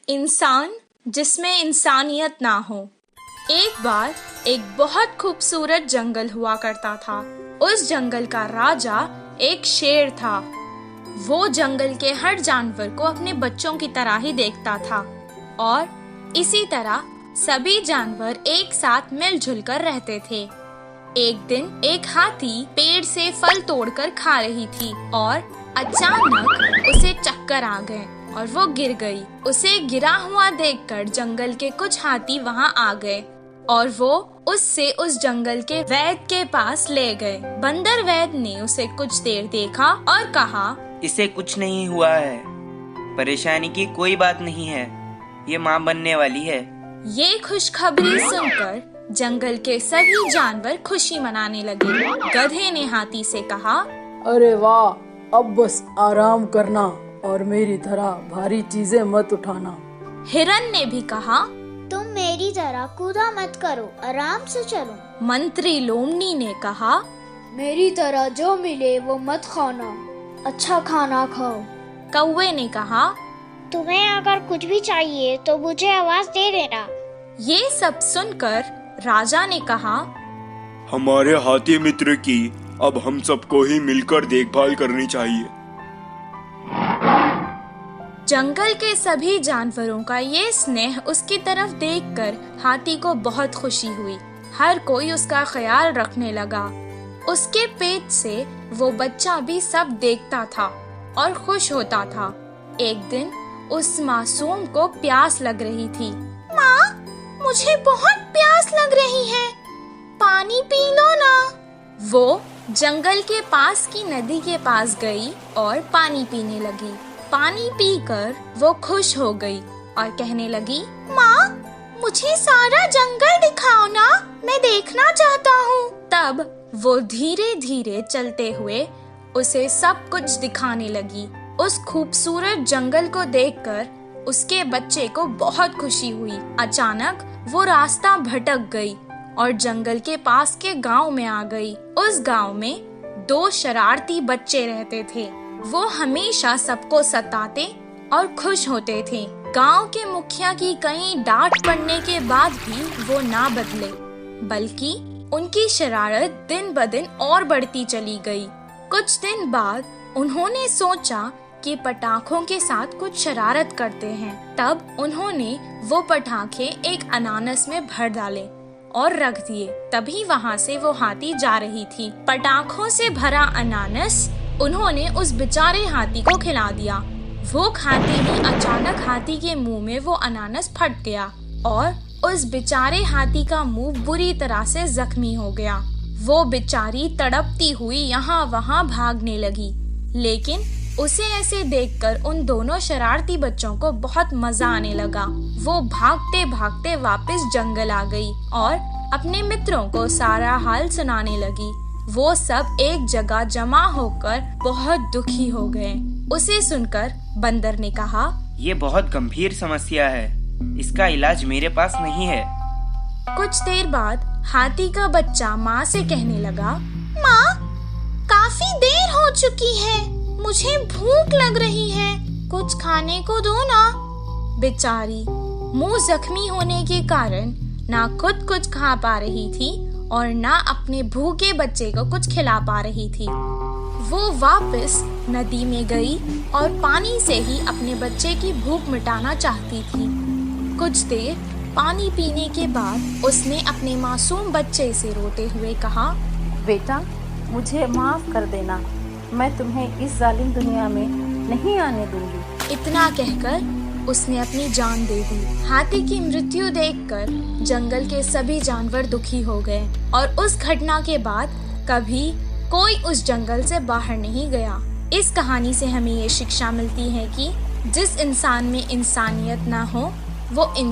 इंसान जिसमें इंसानियत ना हो। एक बार एक बहुत खूबसूरत जंगल हुआ करता था। उस जंगल का राजा एक शेर था। वो जंगल के हर जानवर को अपने बच्चों की तरह ही देखता था और इसी तरह सभी जानवर एक साथ मिलजुल कर रहते थे। एक दिन एक हाथी पेड़ से फल तोड़कर खा रही थी और अचानक उसे चक्कर आ गए और वो गिर गई। उसे गिरा हुआ देखकर जंगल के कुछ हाथी वहाँ आ गए और वो उससे उस जंगल के वैद्य के पास ले गए। बंदर वैद्य ने उसे कुछ देर देखा और कहा, इसे कुछ नहीं हुआ है, परेशानी की कोई बात नहीं है, ये माँ बनने वाली है। ये खुशखबरी सुनकर जंगल के सभी जानवर खुशी मनाने लगे। गधे ने हाथी से कहा, अरे वाह, अब बस आराम करना और मेरी तरह भारी चीजें मत उठाना। हिरन ने भी कहा, तुम मेरी तरह कूदा मत करो, आराम से चलो। मंत्री लोमनी ने कहा, मेरी तरह जो मिले वो मत खाना, अच्छा खाना खाओ। कौवे ने कहा, तुम्हें अगर कुछ भी चाहिए तो मुझे आवाज दे देना। ये सब सुनकर राजा ने कहा, हमारे हाथी मित्र की अब हम सबको ही मिलकर देखभाल करनी चाहिए। जंगल के सभी जानवरों का ये स्नेह उसकी तरफ देखकर हाथी को बहुत खुशी हुई। हर कोई उसका ख्याल रखने लगा। उसके पेट से वो बच्चा भी सब देखता था और खुश होता था। एक दिन उस मासूम को प्यास लग रही थी। माँ, मुझे बहुत प्यास लग रही है, पानी पी लो ना। वो जंगल के पास की नदी के पास गई और पानी पीने लगी। पानी पीकर वो खुश हो गई और कहने लगी, माँ, मुझे सारा जंगल दिखाओ ना, मैं देखना चाहता हूँ। तब वो धीरे धीरे चलते हुए उसे सब कुछ दिखाने लगी। उस खूबसूरत जंगल को देखकर उसके बच्चे को बहुत खुशी हुई। अचानक वो रास्ता भटक गई और जंगल के पास के गांव में आ गई। उस गांव में 2 शरारती बच्चे रहते थे। वो हमेशा सबको सताते और खुश होते थे। गांव के मुखिया की कई डांट पड़ने के बाद भी वो ना बदले, बल्कि उनकी शरारत दिन ब दिन और बढ़ती चली गई। कुछ दिन बाद उन्होंने सोचा कि पटाखों के साथ कुछ शरारत करते हैं। तब उन्होंने वो पटाखे एक अनानास में भर डाले और रख दिए। तभी वहाँ से वो हाथी जा रही थी। पटाखों से भरा अनानास उन्होंने उस बेचारे हाथी को खिला दिया। वो खाते ही अचानक हाथी के मुंह में वो अनानास फट गया और उस बेचारे हाथी का मुंह बुरी तरह से जख्मी हो गया। वो बेचारी तड़पती हुई यहाँ वहाँ भागने लगी, लेकिन उसे ऐसे देखकर उन दोनों शरारती बच्चों को बहुत मजा आने लगा। वो भागते भागते वापस जंगल आ गई और अपने मित्रों को सारा हाल सुनाने लगी। वो सब एक जगह जमा होकर बहुत दुखी हो गए। उसे सुनकर बंदर ने कहा, ये बहुत गंभीर समस्या है, इसका इलाज मेरे पास नहीं है। कुछ देर बाद हाथी का बच्चा माँ से कहने लगा, माँ, काफी देर हो चुकी है, मुझे भूख लग रही है, कुछ खाने को दो ना। बेचारी मुंह जख्मी होने के कारण ना खुद कुछ खा पा रही थी और ना अपने भूखे बच्चे को कुछ खिला पा रही थी। वो वापस नदी में गई और पानी से ही अपने बच्चे की भूख मिटाना चाहती थी। कुछ देर पानी पीने के बाद उसने अपने मासूम बच्चे से रोते हुए कहा, बेटा, मुझे माफ कर देना, मैं तुम्हें इस जालिम दुनिया में नहीं आने दूंगी। इतना कहकर उसने अपनी जान दे दी। हाथी की मृत्यु देखकर जंगल के सभी जानवर दुखी हो गए और उस घटना के बाद कभी कोई उस जंगल से बाहर नहीं गया। इस कहानी से हमें ये शिक्षा मिलती है कि जिस इंसान में इंसानियत ना हो वो